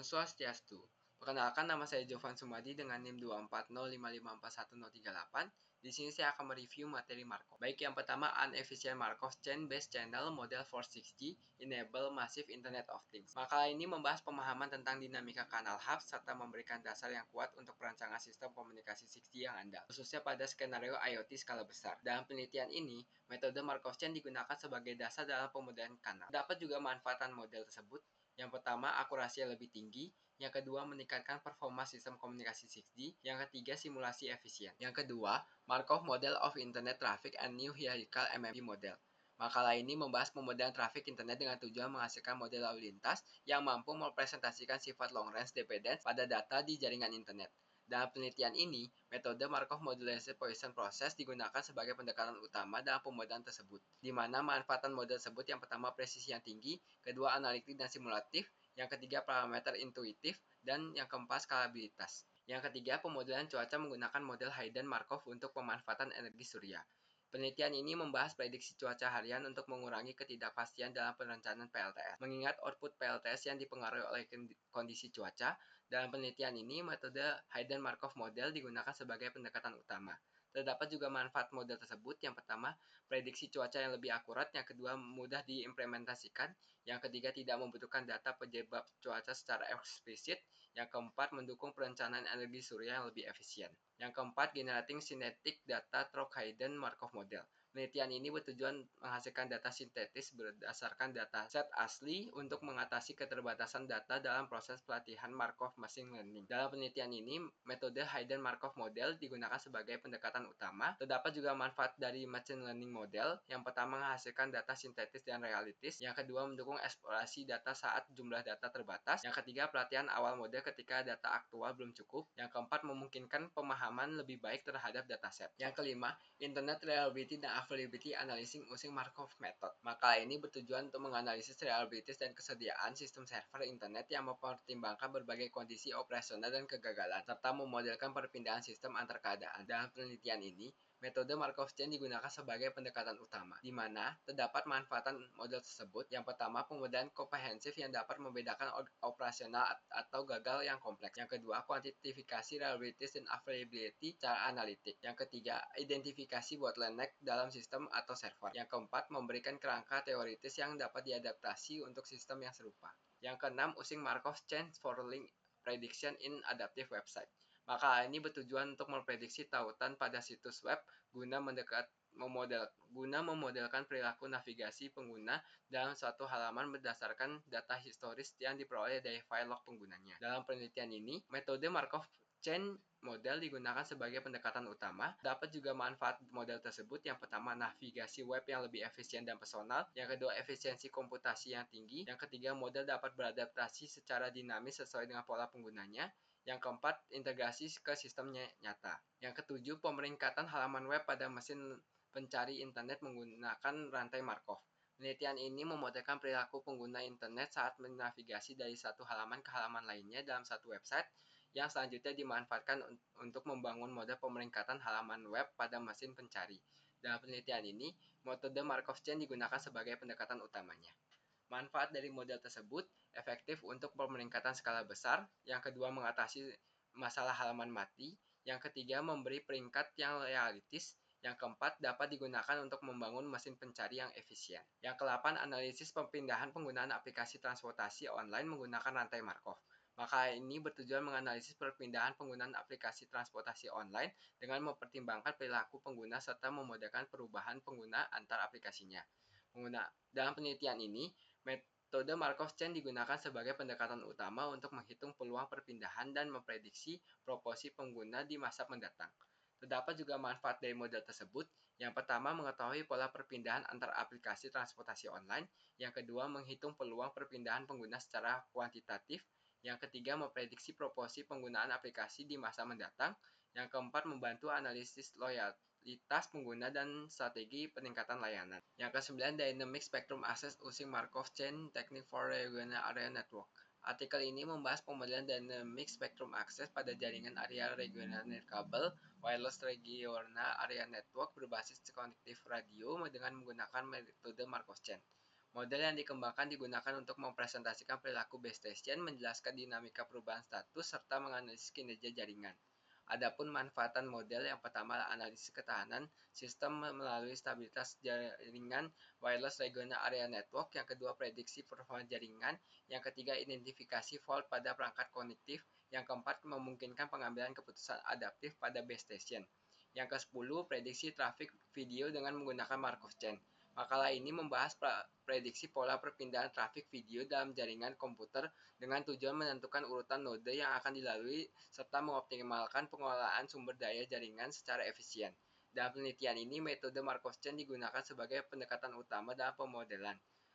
Om Swastiastu. Perkenalkan, nama saya Jovan Sumadi dengan NIM 240554138. Di sini saya akan mereview materi Markov. Baik, yang pertama, Inefficient Markov Chain Based Channel Model for 6G Enable Massive Internet of Things. Makalah ini membahas pemahaman tentang dinamika kanal hub serta memberikan dasar yang kuat untuk perancangan sistem komunikasi 6G yang andal, khususnya pada skenario IoT skala besar. Dalam penelitian ini, metode Markov Chain digunakan sebagai dasar dalam pemodelan kanal. Dapat juga manfaatan model tersebut. Yang pertama, akurasi yang lebih tinggi. Yang kedua, meningkatkan performa sistem komunikasi 6G. Yang ketiga, simulasi efisien. Yang kedua, Markov Model of Internet Traffic and New Hierarchical MMP Model. Makalah ini membahas pemodelan trafik internet dengan tujuan menghasilkan model lalu lintas yang mampu merepresentasikan sifat long range dependence pada data di jaringan internet. Dalam penelitian ini, metode Markov Modulation Poisson Process digunakan sebagai pendekatan utama dalam pemodelan tersebut, di mana manfaatan model tersebut yang pertama presisi yang tinggi, kedua analitik dan simulatif, yang ketiga parameter intuitif, dan yang keempat skalabilitas. Yang ketiga, pemodelan cuaca menggunakan model Hayden-Markov untuk pemanfaatan energi surya. Penelitian ini membahas prediksi cuaca harian untuk mengurangi ketidakpastian dalam perencanaan PLTS. Mengingat output PLTS yang dipengaruhi oleh kondisi cuaca, dalam penelitian ini metode Hayden-Markov Model digunakan sebagai pendekatan utama. Terdapat juga manfaat model tersebut. Yang pertama, prediksi cuaca yang lebih akurat. Yang kedua, mudah diimplementasikan. Yang ketiga, tidak membutuhkan data penyebab cuaca secara eksplisit. Yang keempat, mendukung perencanaan energi surya yang lebih efisien. Yang keempat, Generating Synthetic Data Through Hayden-Markov Model. Penelitian ini bertujuan menghasilkan data sintetis berdasarkan data set asli untuk mengatasi keterbatasan data dalam proses pelatihan Markov Machine Learning. Dalam penelitian ini, metode Hayden-Markov Model digunakan sebagai pendekatan utama. Terdapat juga manfaat dari Machine Learning Model. Yang pertama, menghasilkan data sintetis dan realistis. Yang kedua, mendukung eksplorasi data saat jumlah data terbatas. Yang ketiga, pelatihan awal model ketika data aktual belum cukup. Yang keempat, memungkinkan pemahaman lebih baik terhadap dataset. Yang kelima, Internet Reliability dan Availability Analysis using Markov Method. Makalah ini bertujuan untuk menganalisis reliabilitas dan kesediaan sistem server internet yang mempertimbangkan berbagai kondisi operasional dan kegagalan, serta memodelkan perpindahan sistem antar keadaan. Dalam penelitian ini, metode Markov Chain digunakan sebagai pendekatan utama, di mana terdapat manfaatan model tersebut. Yang pertama, pemodelan komprehensif yang dapat membedakan operasional atau gagal yang kompleks. Yang kedua, kuantifikasi reliability dan availability secara analitik. Yang ketiga, identifikasi bottleneck dalam sistem atau server. Yang keempat, memberikan kerangka teoritis yang dapat diadaptasi untuk sistem yang serupa. Yang keenam, using Markov Chain for link prediction in adaptive website. Maka ini bertujuan untuk memprediksi tautan pada situs web guna memodelkan perilaku navigasi pengguna dalam suatu halaman berdasarkan data historis yang diperoleh dari file log penggunanya. Dalam penelitian ini, metode Markov Chain Model digunakan sebagai pendekatan utama. Dapat juga manfaat model tersebut. Yang pertama, navigasi web yang lebih efisien dan personal. Yang kedua, efisiensi komputasi yang tinggi. Yang ketiga, model dapat beradaptasi secara dinamis sesuai dengan pola penggunanya. Yang keempat, integrasi ke sistemnya nyata. Yang ketujuh, pemeringkatan halaman web pada mesin pencari internet menggunakan rantai Markov. Penelitian ini memodelkan perilaku pengguna internet saat menavigasi dari satu halaman ke halaman lainnya dalam satu website, yang selanjutnya dimanfaatkan untuk membangun model pemeringkatan halaman web pada mesin pencari. Dalam penelitian ini, metode Markov Chain digunakan sebagai pendekatan utamanya. Manfaat dari model tersebut efektif untuk pemeringkatan skala besar. Yang kedua, mengatasi masalah halaman mati. Yang ketiga, memberi peringkat yang realistis. Yang keempat, dapat digunakan untuk membangun mesin pencari yang efisien. Yang kedelapan, analisis perpindahan penggunaan aplikasi transportasi online menggunakan rantai Markov. Maka ini bertujuan menganalisis perpindahan penggunaan aplikasi transportasi online dengan mempertimbangkan perilaku pengguna serta memodelkan perubahan pengguna antar aplikasinya. Dalam penelitian ini, metode Markov Chain digunakan sebagai pendekatan utama untuk menghitung peluang perpindahan dan memprediksi proporsi pengguna di masa mendatang. Terdapat juga manfaat dari model tersebut. Yang pertama, mengetahui pola perpindahan antar aplikasi transportasi online. Yang kedua, menghitung peluang perpindahan pengguna secara kuantitatif. Yang ketiga, memprediksi proporsi penggunaan aplikasi di masa mendatang. Yang keempat, membantu analisis loyalitas pengguna dan strategi peningkatan layanan. Yang kesembilan, Dynamic Spectrum Access using Markov Chain Technique for Regional Area Network. Artikel ini membahas pemodelan Dynamic Spectrum Access pada jaringan area regional nirkabel wireless regional area network berbasis konektif radio dengan menggunakan metode Markov Chain. Model yang dikembangkan digunakan untuk mempresentasikan perilaku base station, menjelaskan dinamika perubahan status, serta menganalisis kinerja jaringan. Adapun manfaatan model yang pertama adalah analisis ketahanan sistem melalui stabilitas jaringan wireless regional area network, yang kedua prediksi performa jaringan, yang ketiga identifikasi fault pada perangkat kognitif, yang keempat memungkinkan pengambilan keputusan adaptif pada base station. Yang ke-10 prediksi trafik video dengan menggunakan Markov chain. Makalah ini membahas prediksi pola perpindahan trafik video dalam jaringan komputer dengan tujuan menentukan urutan node yang akan dilalui serta mengoptimalkan pengelolaan sumber daya jaringan secara efisien. Dalam penelitian ini, metode Markov chain digunakan sebagai pendekatan utama dalam pemodelan.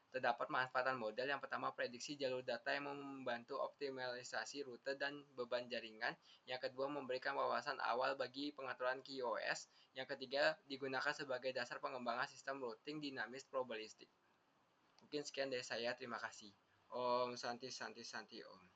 Terdapat manfaatan model yang pertama prediksi jalur data yang membantu optimalisasi rute dan beban jaringan. Yang kedua memberikan wawasan awal bagi pengaturan QoS. Yang ketiga digunakan sebagai dasar pengembangan sistem routing dinamis probabilistik. Mungkin sekian dari saya, terima kasih. Om Santi Santi Santi Om.